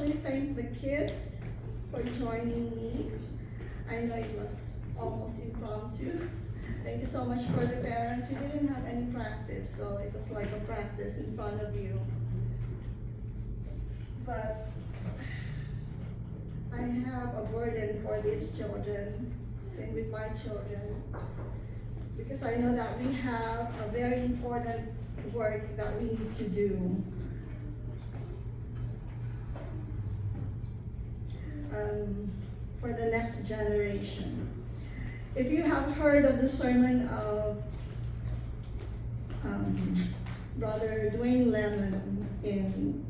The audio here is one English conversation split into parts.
actually thank the kids for joining me. I know it was almost impromptu. Thank you so much for the parents. We didn't have any practice, so it was like a practice in front of you. But I have a burden for these children, same with my children, because I know that we have a very important work that we need to do. For the next generation. If you have heard of the sermon of Brother Dwayne Lemon in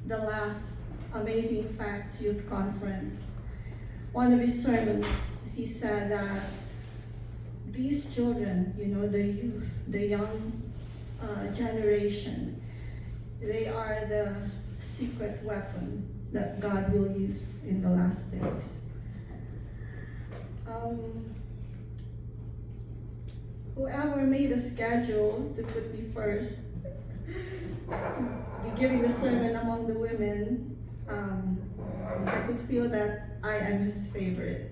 the last Amazing Facts Youth Conference, one of his sermons, he said that these children, the youth, the young generation, they are the secret weapon that God will use in the last days. Whoever made a schedule to put me first, be giving the sermon among the women, I could feel that I am his favorite.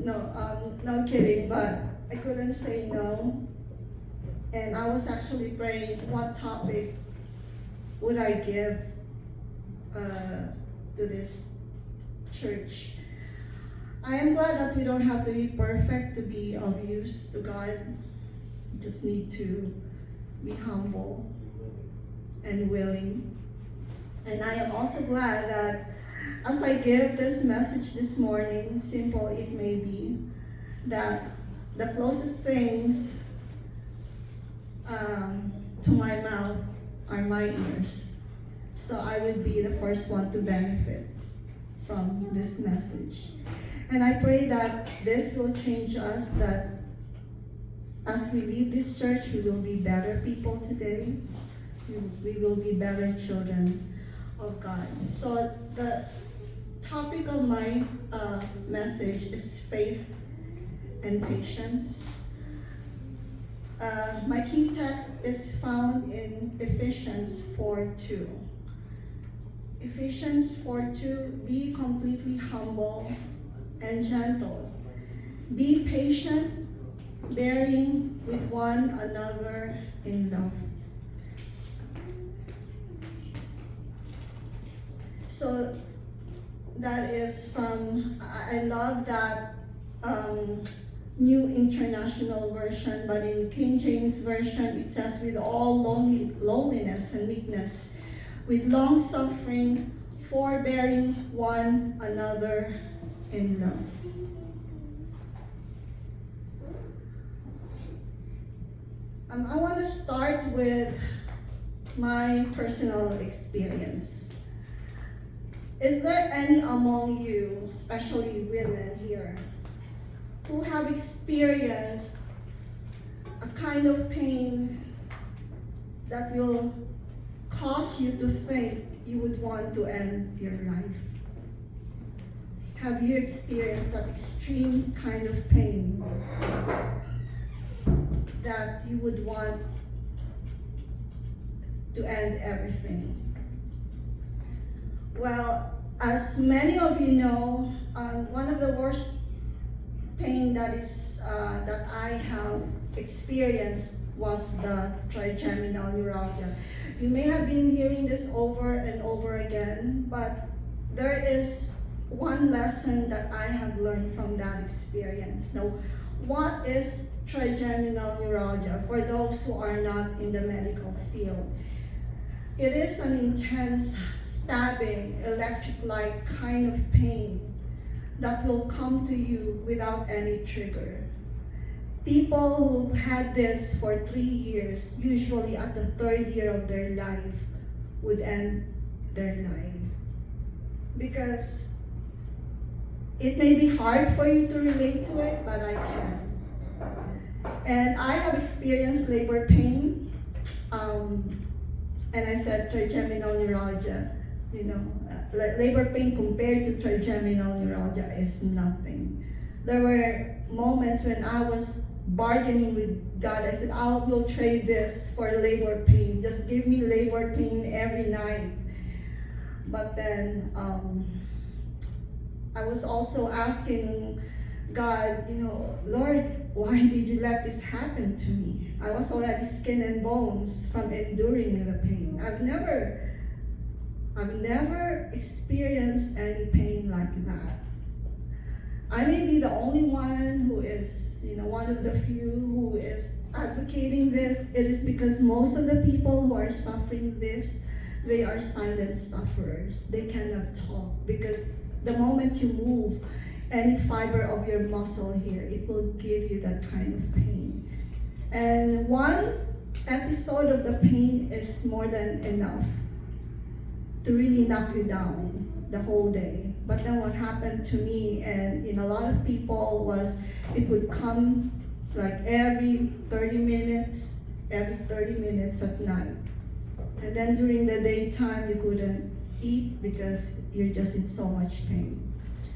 No kidding, but I couldn't say no. And I was actually praying, what topic would I give to this church? I am glad that we don't have to be perfect to be of use to God. We just need to be humble and willing. And I am also glad that as I give this message this morning, simple it may be, that the closest things to my mouth are my ears. So I would be the first one to benefit from this message. And I pray that this will change us, that as we leave this church, we will be better people today. We will be better children of God. So the topic of my message is faith and patience. My key text is found in Ephesians 4:2. Ephesians 4:2, be completely humble and gentle. Be patient, bearing with one another in love. So that is from, I love that New International Version, but in King James Version it says, with all lowliness and meekness, with long suffering, forbearing one another in love. I want to start with my personal experience. Is there any among you, especially women here, who have experienced a kind of pain that will cause you to think you would want to end your life? Have you experienced that extreme kind of pain that you would want to end everything? Well, as many of you know, one of the worst pain that I have experienced was the trigeminal neuralgia. You may have been hearing this over and over again, but there is one lesson that I have learned from that experience. Now, what is trigeminal neuralgia for those who are not in the medical field? It is an intense, stabbing, electric-like kind of pain that will come to you without any trigger. People who've had this for 3 years, usually at the 3rd year of their life, would end their life. Because it may be hard for you to relate to it, but I can. And I have experienced labor pain, and I said trigeminal neuralgia. Labor pain compared to trigeminal neuralgia is nothing. There were moments when I was bargaining with God. I said, I will trade this for labor pain. Just give me labor pain every night. But then I was also asking God, Lord, why did you let this happen to me? I was already skin and bones from enduring the pain. I've never experienced any pain like that. I may be the only one who is, one of the few who is advocating this. It is because most of the people who are suffering this, they are silent sufferers. They cannot talk because the moment you move any fiber of your muscle here, it will give you that kind of pain. And one episode of the pain is more than enough to really knock you down the whole day. But then what happened to me and a lot of people was it would come like every 30 minutes at night. And then during the daytime you couldn't eat because you're just in so much pain.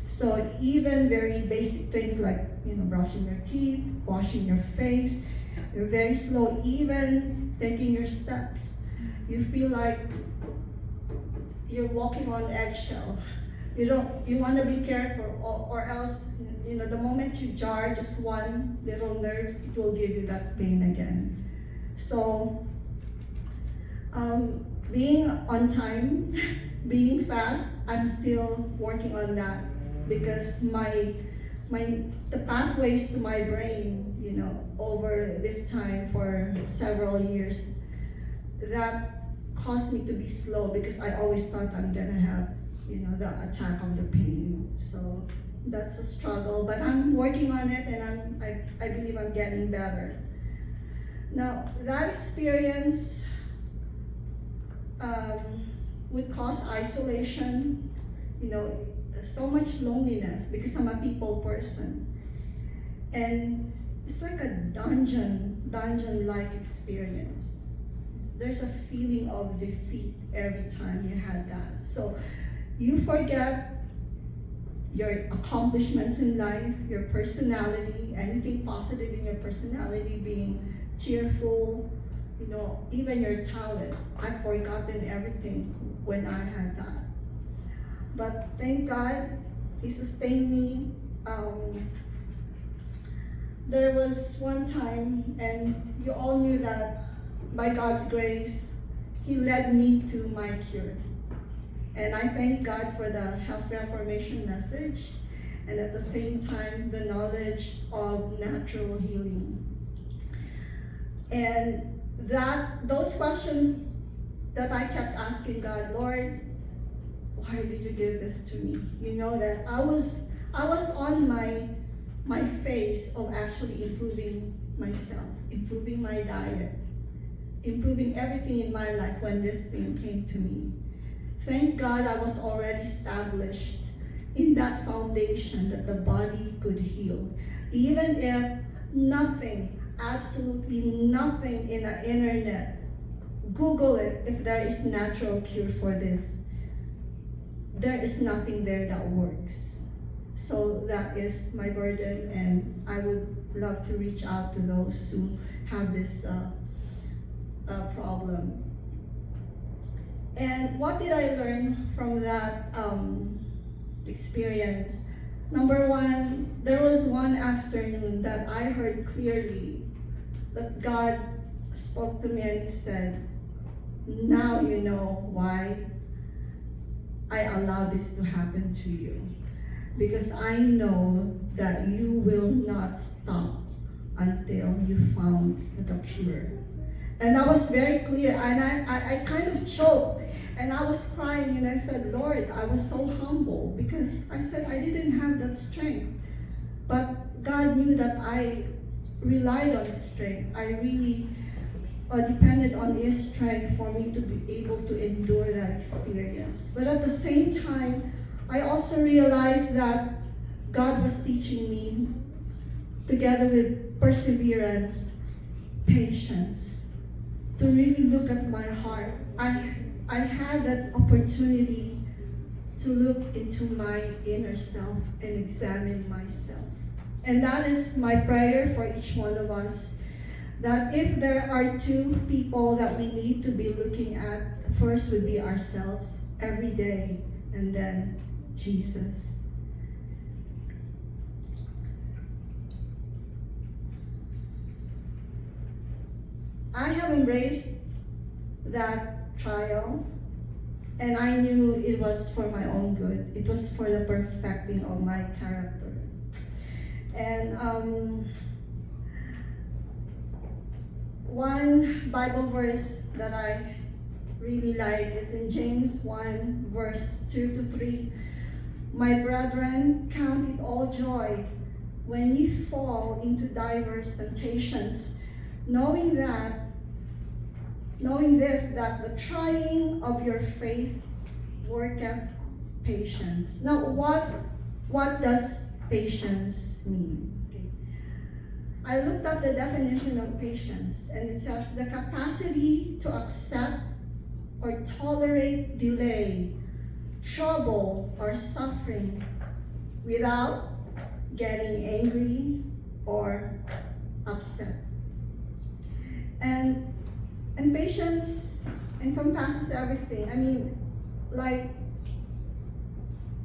So even very basic things like brushing your teeth, washing your face, you're very slow. Even taking your steps, you feel like you're walking on eggshell. You want to be careful, or else the moment you jar just one little nerve, it will give you that pain again. So being on time, being fast, I'm still working on that because the pathways to my brain, over this time for several years, that caused me to be slow because I always thought I'm gonna have, the attack of the pain. So that's a struggle, but I'm working on it, and I believe I'm getting better. Now that experience would cause isolation, so much loneliness because I'm a people person. And it's like a dungeon-like experience. There's a feeling of defeat every time you had that. So you forget your accomplishments in life, your personality, anything positive in your personality, being cheerful, even your talent. I've forgotten everything when I had that. But thank God, He sustained me. There was one time, and you all knew that by God's grace, He led me to my cure. And I thank God for the Health Reformation message, and at the same time, the knowledge of natural healing. And those questions that I kept asking God, Lord, why did you give this to me? That I was on my phase of actually improving myself, improving my diet, improving everything in my life when this thing came to me. Thank God I was already established in that foundation that the body could heal. Even if nothing, absolutely nothing in the internet, Google it if there is natural cure for this. There is nothing there that works. So that is my burden, and I would love to reach out to those who have this problem. And what did I learn from that experience? Number one, there was one afternoon that I heard clearly that God spoke to me and He said, now you know why I allowed this to happen to you. Because I know that you will not stop until you found the cure. And that was very clear, and I kind of choked, and I was crying, and I said, Lord, I was so humble, because I said I didn't have that strength. But God knew that I relied on His strength. I really depended on His strength for me to be able to endure that experience. But at the same time, I also realized that God was teaching me, together with perseverance, patience, to really look at my heart. I had that opportunity to look into my inner self and examine myself. And that is my prayer for each one of us, that if there are two people that we need to be looking at, first would be ourselves, every day, and then Jesus. I have embraced that trial, and I knew it was for my own good. It was for the perfecting of my character. And one Bible verse that I really like is in James 1, verse 2 to 3. My brethren, count it all joy when ye fall into diverse temptations, knowing this, that the trying of your faith worketh patience. Now, what does patience mean? Okay. I looked up the definition of patience, and it says the capacity to accept or tolerate delay, trouble, or suffering without getting angry or upset. And patience encompasses everything. I mean, like,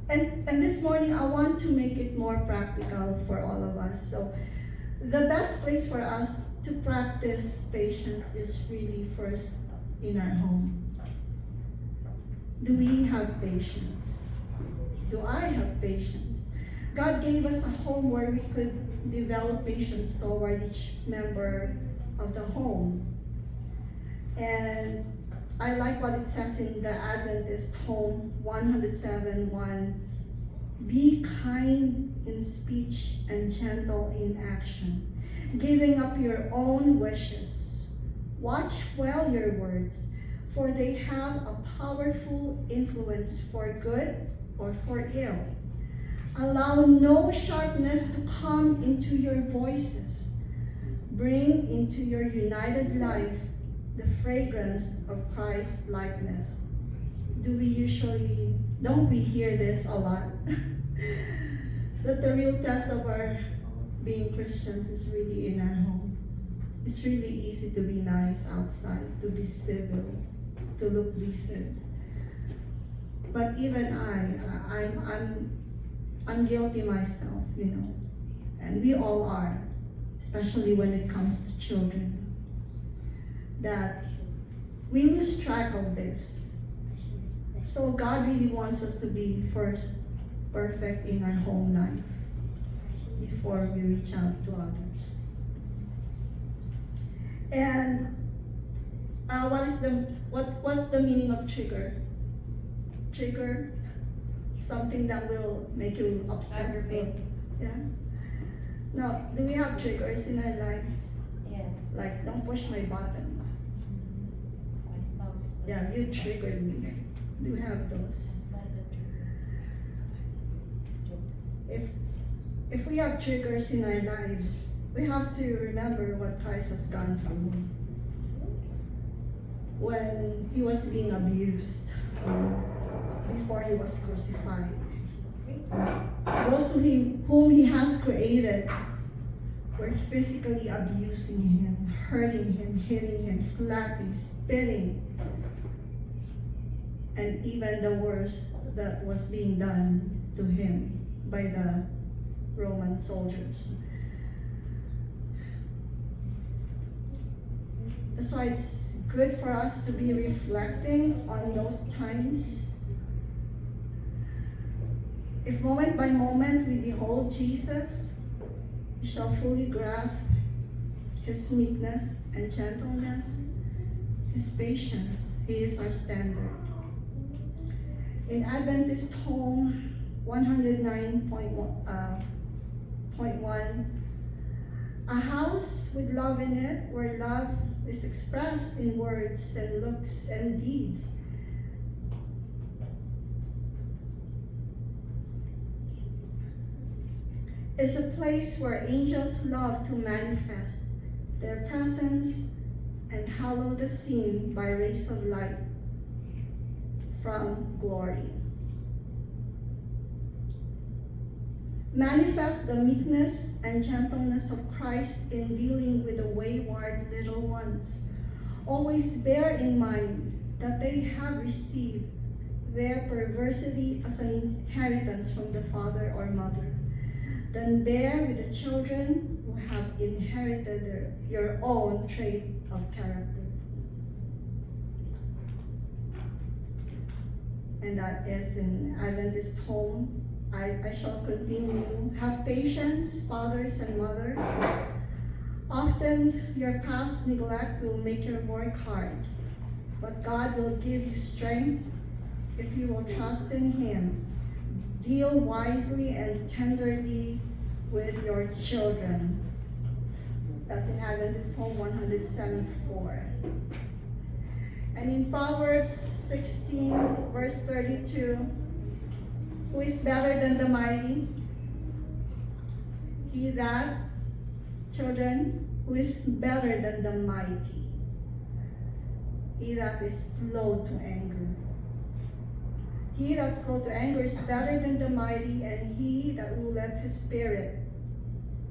and this morning I want to make it more practical for all of us. So the best place for us to practice patience is really first in our home. Do we have patience? Do I have patience? God gave us a home where we could develop patience toward each member of the home. And I like what it says in the Adventist Home 107:1. Be kind in speech and gentle in action, giving up your own wishes. Watch well your words, for they have a powerful influence for good or for ill. Allow no sharpness to come into your voices. Bring into your united life the fragrance of Christ's likeness. Don't we hear this a lot? That the real test of our being Christians is really in our home. It's really easy to be nice outside, to be civil, to look decent. But even I'm guilty myself, and we all are, especially when it comes to children, that we lose track of this. So God really wants us to be first perfect in our home life before we reach out to others. And what's the meaning of trigger? Trigger, something that will make you upset. Aggravate. Yeah. Now, do we have triggers in our lives? Yes. Like, don't push my button. My spouse is like, Yeah, you triggered me. Do we have those? If we have triggers in our lives, we have to remember what Christ has gone through when he was being abused before he was crucified. Those whom he has created were physically abusing him, hurting him, hitting him, slapping, spitting, and even the worst that was being done to him by the Roman soldiers. That's why it's good for us to be reflecting on those times. If moment by moment we behold Jesus, we shall fully grasp his meekness and gentleness, his patience. He is our standard. In Adventist Home 109.1, a house with love in it, where love is expressed in words and looks and deeds, is a place where angels love to manifest their presence and hallow the scene by rays of light from glory. Manifest the meekness and gentleness of Christ in dealing with the wayward little ones. Always bear in mind that they have received their perversity as an inheritance from the father or mother, than bear with the children who have inherited your own trait of character. And that is in Adventist Home. I shall continue. Have patience, fathers and mothers. Often your past neglect will make your work hard, but God will give you strength if you will trust in Him. Deal wisely and tenderly with your children. That's in Adventist Home 174. And in Proverbs 16, verse 32, who is better than the mighty? He that, children, who is better than the mighty? He that is slow to anger. He that's slow to anger is better than the mighty, and he that ruleth his spirit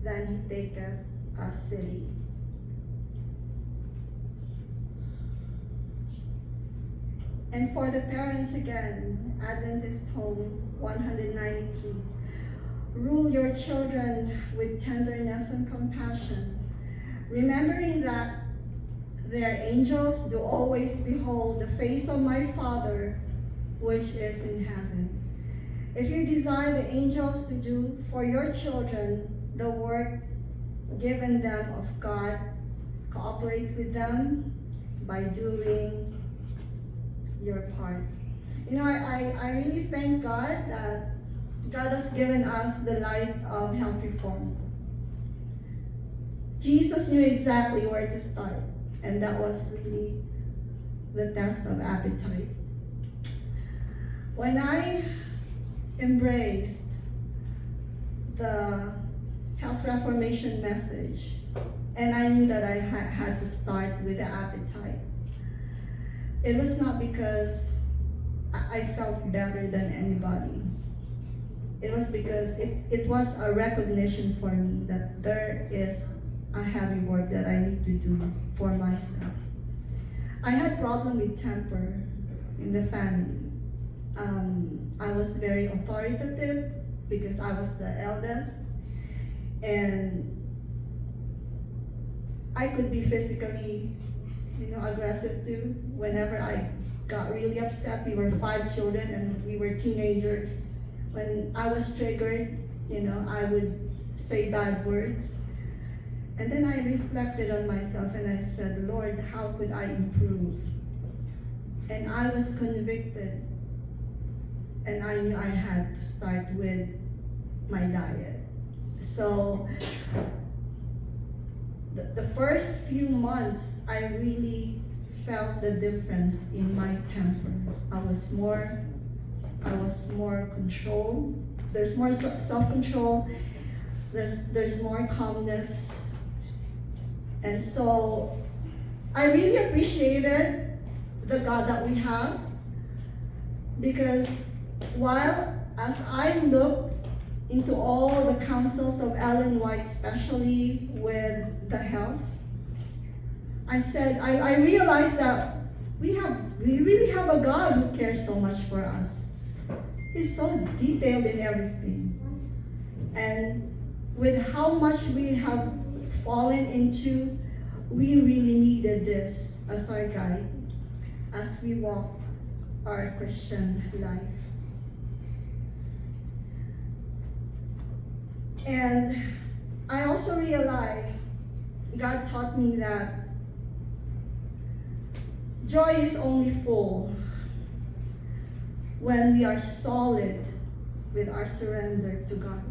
than he taketh a city. And for the parents again, Adventist Home 193. Rule your children with tenderness and compassion, remembering that their angels do always behold the face of my Father which is in heaven. If you desire the angels to do for your children the work given them of God, cooperate with them by doing your part. You know, I really thank God that God has given us the light of health reform. Jesus knew exactly where to start, and that was really the test of appetite. When I embraced the health reformation message, and I knew that I had to start with the appetite, it was not because I felt better than anybody. It was because it was a recognition for me that there is a heavy work that I need to do for myself. I had problem with temper in the family. I was very authoritative because I was the eldest, and I could be physically, aggressive too. Whenever I got really upset, we were 5 children and we were teenagers. When I was triggered, I would say bad words. And then I reflected on myself and I said, Lord, how could I improve? And I was convicted, and I knew I had to start with my diet. So the first few months, I really felt the difference in my temper. I was more controlled. There's more self-control. There's more calmness. And so I really appreciated the God that we have, because as I look into all the counsels of Ellen White, especially with the health, I realized that we really have a God who cares so much for us. He's so detailed in everything. And with how much we have fallen into, we really needed this as our guide as we walk our Christian life. And I also realized God taught me that joy is only full when we are solid with our surrender to God.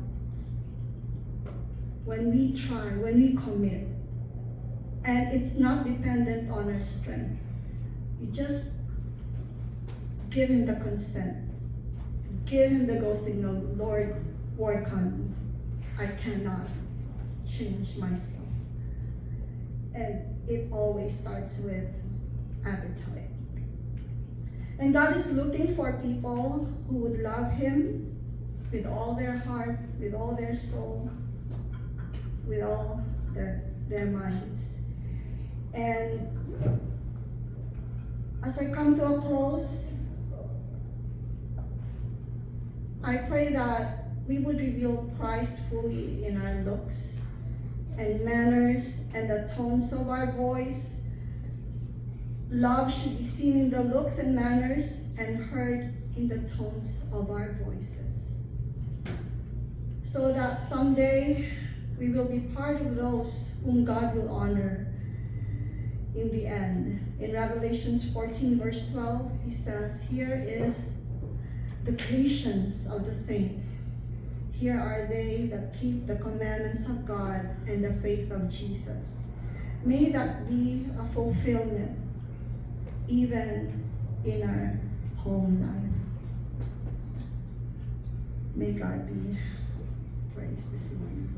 When we try, when we commit, and it's not dependent on our strength. You just give Him the consent. Give Him the go signal, Lord, work on me. I cannot change myself. And it always starts with appetite. And God is looking for people who would love Him with all their heart, with all their soul, with all their minds. And as I come to a close, I pray that we would reveal Christ fully in our looks and manners and the tones of our voice. Love should be seen in the looks and manners and heard in the tones of our voices. So that someday we will be part of those whom God will honor in the end. In Revelations 14 verse 12, he says, here is the patience of the saints. Here are they that keep the commandments of God and the faith of Jesus. May that be a fulfillment even in our home life. May God be praised this morning.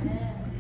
Amen.